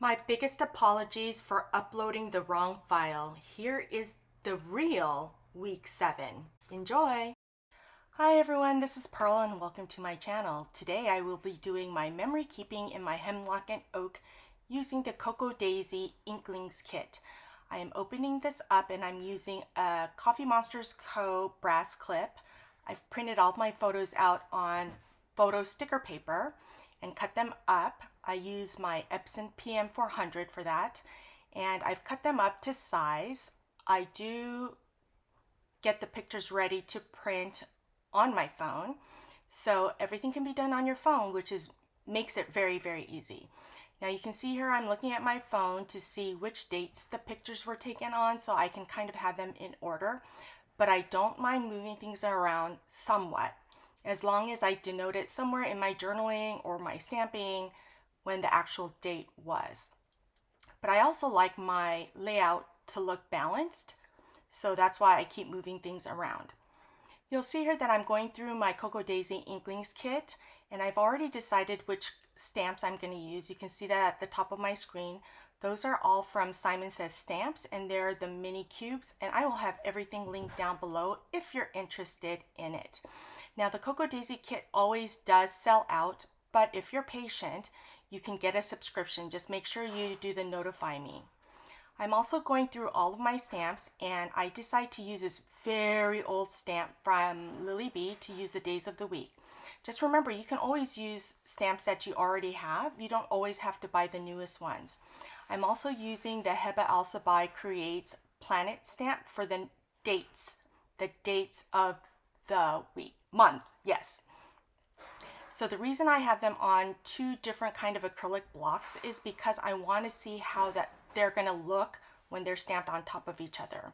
My biggest apologies for uploading the wrong file. Here is the real week 7. Enjoy! Hi everyone, this is Pearl and welcome to my channel. Today I will be doing my memory keeping in my hemlock and oak using the Cocoa Daisy Inklings kit. I am opening this up and I'm using a Coffee Monsters Co. brass clip. I've printed all my photos out on photo sticker paper and cut them up. I use my Epson PM400 for that, and I've cut them up to size. I do get the pictures ready to print on my phone, so everything can be done on your phone, which makes it very, very easy. Now you can see here I'm looking at my phone to see which dates the pictures were taken on, so I can kind of have them in order, but I don't mind moving things around somewhat, as long as I denote it somewhere in my journaling or my stamping when the actual date was. But I also like my layout to look balanced, so that's why I keep moving things around. You'll see here that I'm going through my Cocoa Daisy Inklings kit, and I've already decided which stamps I'm going to use. You can see that at the top of my screen. Those are all from Simon Says Stamps, and they're the mini cubes, and I will have everything linked down below if you're interested in it. Now the Cocoa Daisy kit always does sell out, but if you're patient, you can get a subscription. Just make sure you do the notify me. I'm also going through all of my stamps, and I decide to use this very old stamp from Lily Bee to use the days of the week. Just remember, you can always use stamps that you already have. You don't always have to buy the newest ones. I'm also using the Heba Alsabai Creates Planet stamp for the dates of the month, yes. So the reason I have them on two different kind of acrylic blocks is because I want to see how that they're going to look when they're stamped on top of each other.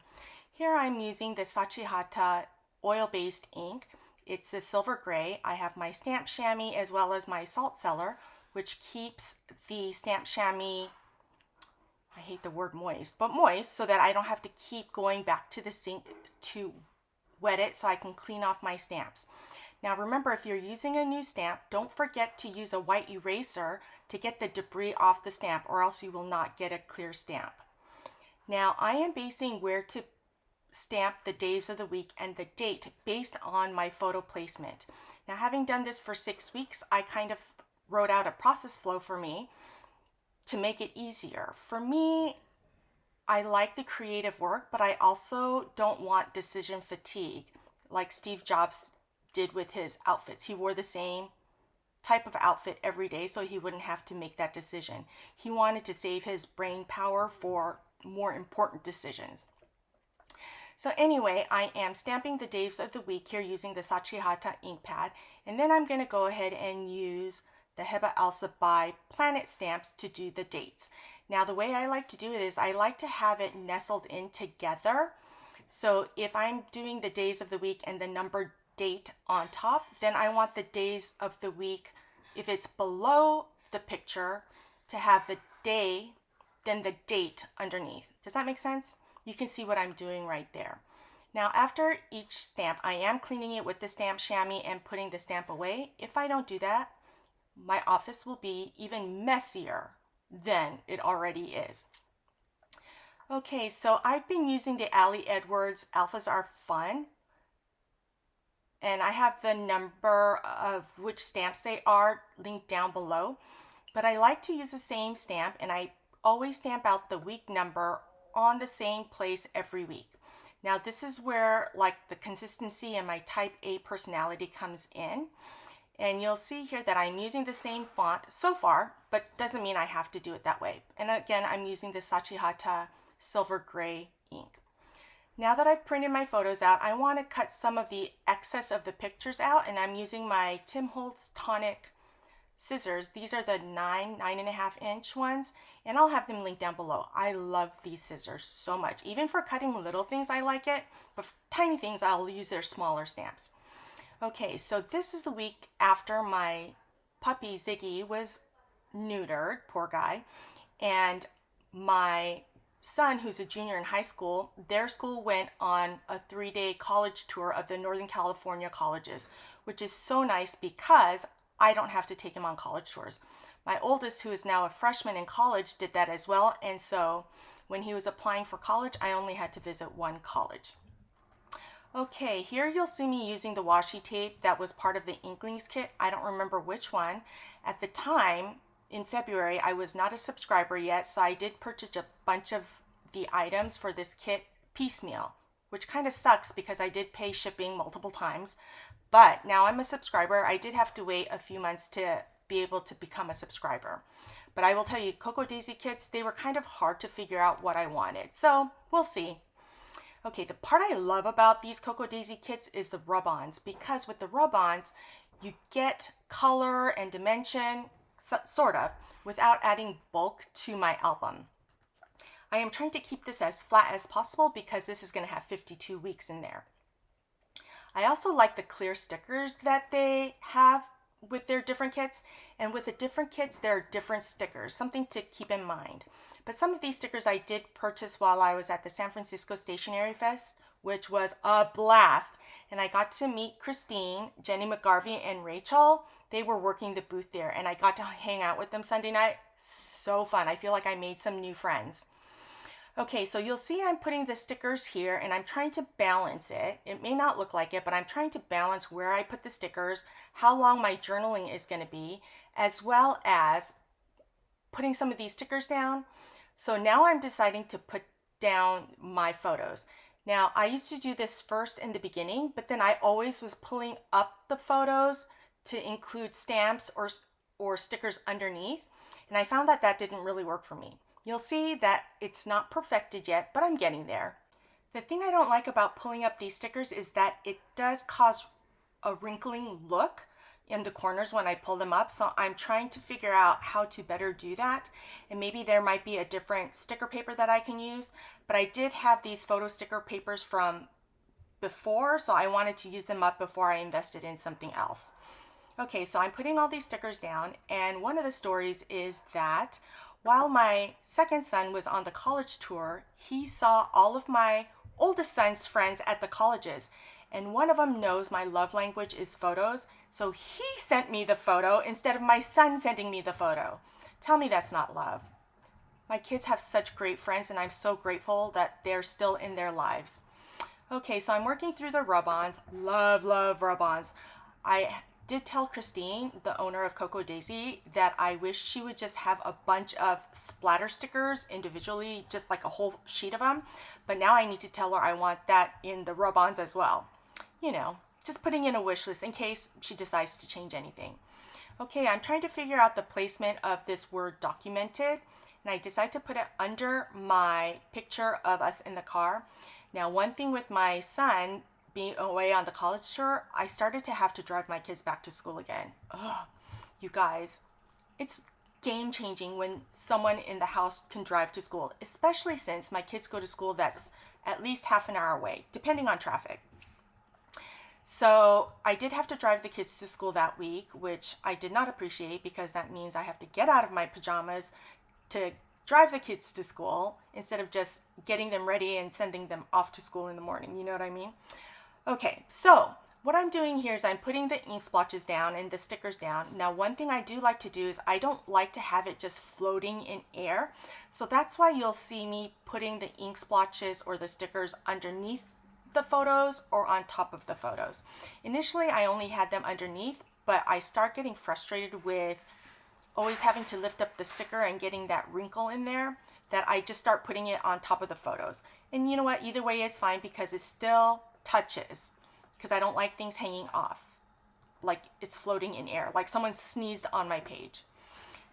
Here I'm using the Sachihata oil-based ink. It's a silver gray. I have my stamp chamois as well as my salt cellar, which keeps the stamp chamois, I hate the word moist, but moist, so that I don't have to keep going back to the sink to wet it so I can clean off my stamps. Now remember, if you're using a new stamp, don't forget to use a white eraser to get the debris off the stamp, or else you will not get a clear stamp. Now I am basing where to stamp the days of the week and the date based on my photo placement. Now, having done this for 6 weeks, I kind of wrote out a process flow for me to make it easier. For me, I like the creative work, but I also don't want decision fatigue like Steve Jobs did with his outfits. He wore the same type of outfit every day so he wouldn't have to make that decision. He wanted to save his brain power for more important decisions. So anyway, I am stamping the days of the week here using the Sachihata ink pad, and then I'm going to go ahead and use the Heba Alsabai Planet stamps to do the dates. Now the way I like to do it is I like to have it nestled in together. So if I'm doing the days of the week and the numbered date on top, then I want the days of the week, if it's below the picture, to have the day, then the date underneath. Does that make sense? You can see what I'm doing right there. Now after each stamp, I am cleaning it with the stamp chamois and putting the stamp away. If I don't do that, my office will be even messier than it already is. Okay, so I've been using the Ali Edwards Alphas Are Fun, and I have the number of which stamps they are linked down below, but I like to use the same stamp, and I always stamp out the week number on the same place every week. Now this is where like the consistency and my type A personality comes in, and you'll see here that I'm using the same font so far, but doesn't mean I have to do it that way. And again, I'm using the Sachihata silver gray ink. Now that I've printed my photos out, I want to cut some of the excess of the pictures out, and I'm using my Tim Holtz Tonic scissors. These are the 9.5-inch ones, and I'll have them linked down below. I love these scissors so much. Even for cutting little things, I like it, but for tiny things, I'll use their smaller stamps. Okay, so this is the week after my puppy Ziggy was neutered, poor guy, and my son, who's a junior in high school, their school went on a 3-day college tour of the Northern California colleges, which is so nice because I don't have to take him on college tours. My oldest, who is now a freshman in college, did that as well. And so when he was applying for college, I only had to visit one college. Okay, here you'll see me using the washi tape that was part of the Inklings kit. I don't remember which one. At the time, in February, I was not a subscriber yet, so I did purchase a bunch of the items for this kit piecemeal, which kind of sucks because I did pay shipping multiple times. But now I'm a subscriber. I did have to wait a few months to be able to become a subscriber. But I will tell you, Cocoa Daisy kits, they were kind of hard to figure out what I wanted. So we'll see. Okay, the part I love about these Cocoa Daisy kits is the rub-ons, because with the rub-ons, you get color and dimension, sort of, without adding bulk to my album. I am trying to keep this as flat as possible because this is going to have 52 weeks in there. I also like the clear stickers that they have with their different kits, and with the different kits, there are different stickers, something to keep in mind. But some of these stickers I did purchase while I was at the San Francisco Stationery Fest, which was a blast. And I got to meet Christine, Jenny McGarvey, and Rachel. They were working the booth there, and I got to hang out with them Sunday night. So fun. I feel like I made some new friends. Okay, so you'll see I'm putting the stickers here, and I'm trying to balance it. It may not look like it, but I'm trying to balance where I put the stickers, how long my journaling is going to be, as well as putting some of these stickers down. So now I'm deciding to put down my photos. Now, I used to do this first in the beginning, but then I always was pulling up the photos to include stamps or stickers underneath. And I found that that didn't really work for me. You'll see that it's not perfected yet, but I'm getting there. The thing I don't like about pulling up these stickers is that it does cause a wrinkling look in the corners when I pull them up. So I'm trying to figure out how to better do that. And maybe there might be a different sticker paper that I can use, but I did have these photo sticker papers from before, so I wanted to use them up before I invested in something else. Okay, so I'm putting all these stickers down, and one of the stories is that while my second son was on the college tour, he saw all of my oldest son's friends at the colleges, and one of them knows my love language is photos, so he sent me the photo instead of my son sending me the photo. Tell me that's not love. My kids have such great friends, and I'm so grateful that they're still in their lives. Okay, so I'm working through the rub-ons. Love, love rub-ons. I did tell Christine, the owner of Cocoa Daisy, that I wish she would just have a bunch of splatter stickers individually, just like a whole sheet of them. But now I need to tell her I want that in the rub-ons as well. You know, just putting in a wish list in case she decides to change anything. Okay, I'm trying to figure out the placement of this word documented, and I decided to put it under my picture of us in the car. Now, one thing with my son being away on the college tour, I started to have to drive my kids back to school again. Ugh, you guys, it's game changing when someone in the house can drive to school, especially since my kids go to school that's at least half an hour away, depending on traffic. So I did have to drive the kids to school that week, which I did not appreciate because that means I have to get out of my pajamas to drive the kids to school instead of just getting them ready and sending them off to school in the morning. You know what I mean? Okay, so what I'm doing here is I'm putting the ink splotches down and the stickers down. Now, one thing I do like to do is I don't like to have it just floating in air. So that's why you'll see me putting the ink splotches or the stickers underneath the photos or on top of the photos. Initially, I only had them underneath, but I start getting frustrated with always having to lift up the sticker and getting that wrinkle in there, that I just start putting it on top of the photos. And you know what? Either way is fine because it still touches, because I don't like things hanging off, like it's floating in air, like someone sneezed on my page.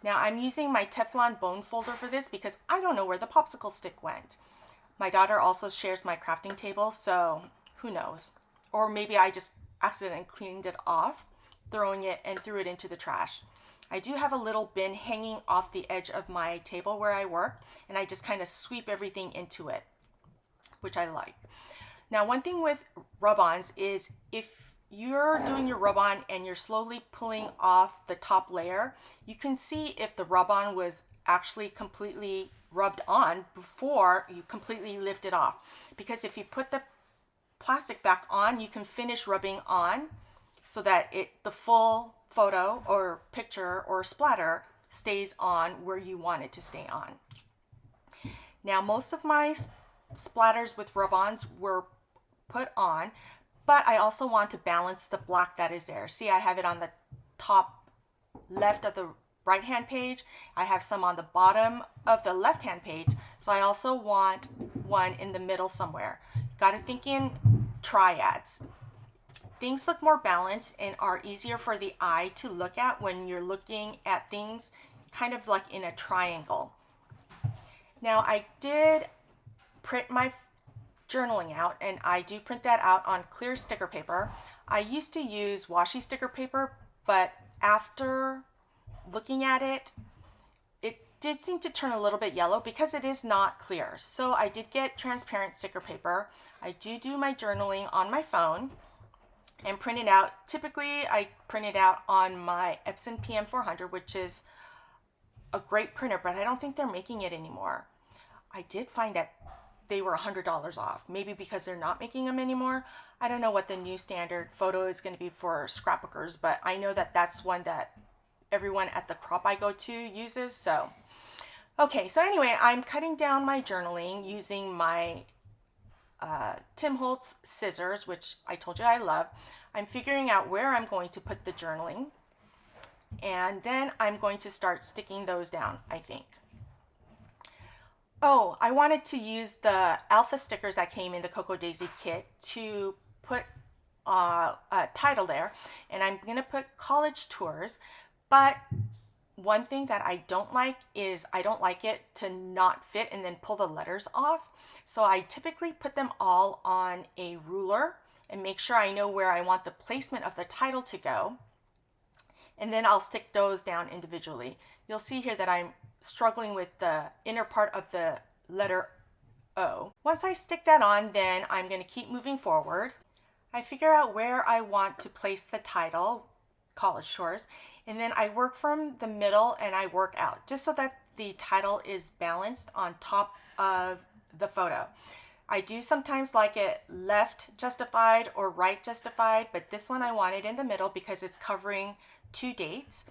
Now I'm using my Teflon bone folder for this because I don't know where the popsicle stick went. My daughter also shares my crafting table, so who knows? Or maybe I just accidentally cleaned it off, throwing it and threw it into the trash. I do have a little bin hanging off the edge of my table where I work, and I just kind of sweep everything into it, which I like. Now, one thing with rub-ons is if you're doing your rub-on and you're slowly pulling off the top layer, you can see if the rub-on was actually completely rubbed on before you completely lift it off. Because if you put the plastic back on, you can finish rubbing on so that the full photo or picture or splatter stays on where you want it to stay on. Now, most of my splatters with rub-ons were put on, but I also want to balance the black that is there. See, I have it on the top left of the right hand page. I have some on the bottom of the left hand page. So I also want one in the middle somewhere. Got to think in triads. Things look more balanced and are easier for the eye to look at when you're looking at things kind of like in a triangle. Now, I did print my journaling out, and I do print that out on clear sticker paper. I used to use washi sticker paper, but after looking at it, it did seem to turn a little bit yellow because it is not clear. So I did get transparent sticker paper. I do my journaling on my phone and print it out. Typically, I print it out on my Epson PM400, which is a great printer, but I don't think they're making it anymore. I did find that they were $100 off, maybe because they're not making them anymore. I don't know what the new standard photo is going to be for scrapbookers, but I know that that's one that everyone at the crop I go to uses. So, okay, so anyway, I'm cutting down my journaling using my Tim Holtz scissors, which I told you I love. I'm figuring out where I'm going to put the journaling, and then I'm going to start sticking those down, I think. Oh, I wanted to use the alpha stickers that came in the Cocoa Daisy kit to put a title there, and I'm going to put college tours, but one thing that I don't like is I don't like it to not fit and then pull the letters off. So I typically put them all on a ruler and make sure I know where I want the placement of the title to go. And then I'll stick those down individually. You'll see here that I'm struggling with the inner part of the letter O. Once I stick that on, then I'm going to keep moving forward. I figure out where I want to place the title, College Tours, and then I work from the middle and I work out just so that the title is balanced on top of the photo. I do sometimes like it left justified or right justified, but this one I want it in the middle because it's covering 2 dates.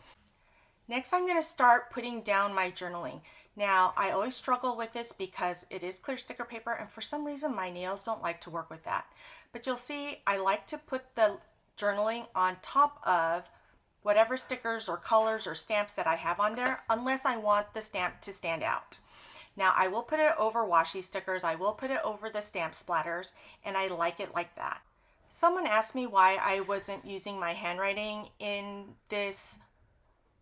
Next, I'm going to start putting down my journaling. Now, I always struggle with this because it is clear sticker paper, and for some reason my nails don't like to work with that. But you'll see I like to put the journaling on top of whatever stickers or colors or stamps that I have on there, unless I want the stamp to stand out. Now, I will put it over washi stickers, I will put it over the stamp splatters, and I like it like that. Someone asked me why I wasn't using my handwriting in this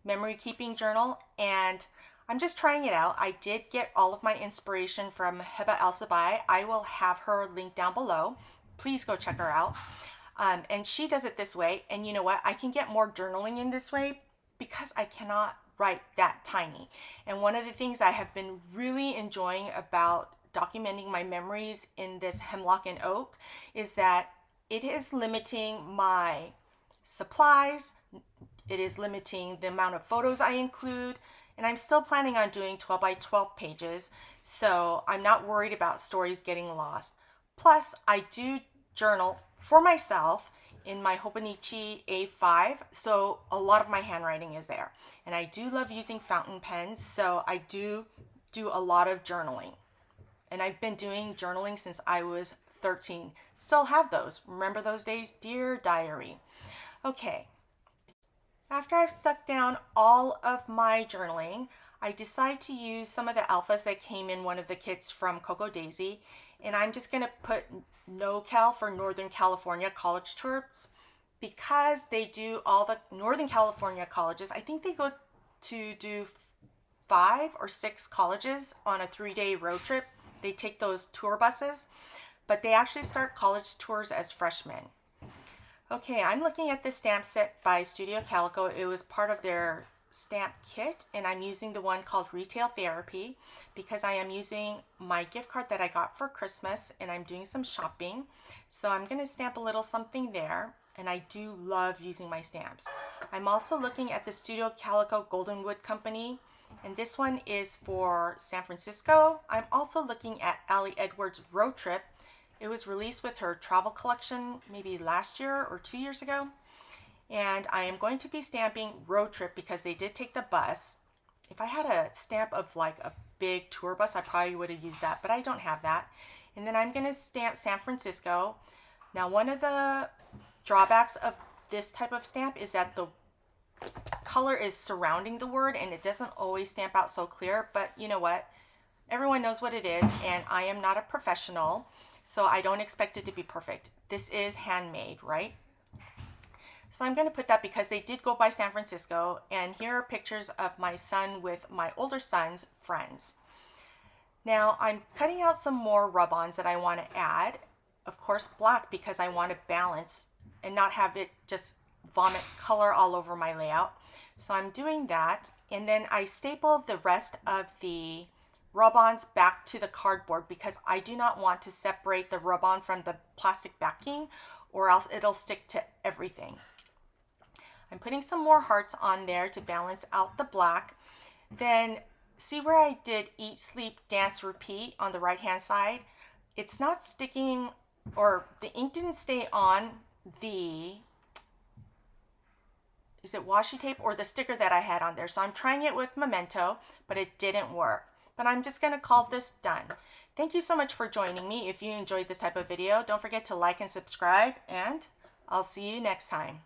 memory keeping journal, and I'm just trying it out. I did get all of my inspiration from Heba Al-Sabai. I will have her linked down below. Please go check her out. And she does it this way, and you know what? I can get more journaling in this way because I cannot write that tiny. And one of the things I have been really enjoying about documenting my memories in this hemlock and oak is that it is limiting my supplies, it is limiting the amount of photos I include, and I'm still planning on doing 12 by 12 pages, so I'm not worried about stories getting lost. Plus, I do journal for myself in my Hobonichi A5, so a lot of my handwriting is there. And I do love using fountain pens, so I do a lot of journaling. And I've been doing journaling since I was 13. Still have those. Remember those days? Dear Diary. Okay. After I've stuck down all of my journaling, I decide to use some of the alphas that came in one of the kits from Cocoa Daisy, and I'm just going to put NoCal for Northern California college tours because they do all the Northern California colleges. I think they go to do 5 or 6 colleges on a 3-day road trip. They take those tour buses, but they actually start college tours as freshmen. Okay, I'm looking at this stamp set by Studio Calico. It was part of their stamp kit, and I'm using the one called Retail Therapy because I am using my gift card that I got for Christmas and I'm doing some shopping. So I'm going to stamp a little something there, and I do love using my stamps. I'm also looking at the Studio Calico Goldenwood Company, and this one is for San Francisco. I'm also looking at Allie Edwards' Road Trip. It was released with her travel collection maybe last year or 2 years ago. And I am going to be stamping Road Trip because they did take the bus. if I had a stamp of like a big tour bus, I probably would have used that, but I don't have that. And then I'm going to stamp San Francisco. Now, one of the drawbacks of this type of stamp is that the color is surrounding the word and it doesn't always stamp out so clear, but you know what? Everyone knows what it is, and I am not a professional, so I don't expect it to be perfect. This is handmade, right? So I'm going to put that because they did go by San Francisco, and here are pictures of my son with my older son's friends. Now I'm cutting out some more rub-ons that I want to add. Of course, black, because I want to balance and not have it just vomit color all over my layout. So I'm doing that, and then I staple the rest of the rub-ons back to the cardboard because I do not want to separate the rub-on from the plastic backing, or else it'll stick to everything. I'm putting some more hearts on there to balance out the black. Then see where I did eat, sleep, dance, repeat on the right hand side? It's not sticking, or the ink didn't stay on the, is it washi tape or the sticker that I had on there. So I'm trying it with Memento, but it didn't work. But I'm just going to call this done. Thank you so much for joining me. If you enjoyed this type of video, don't forget to like and subscribe, and I'll see you next time.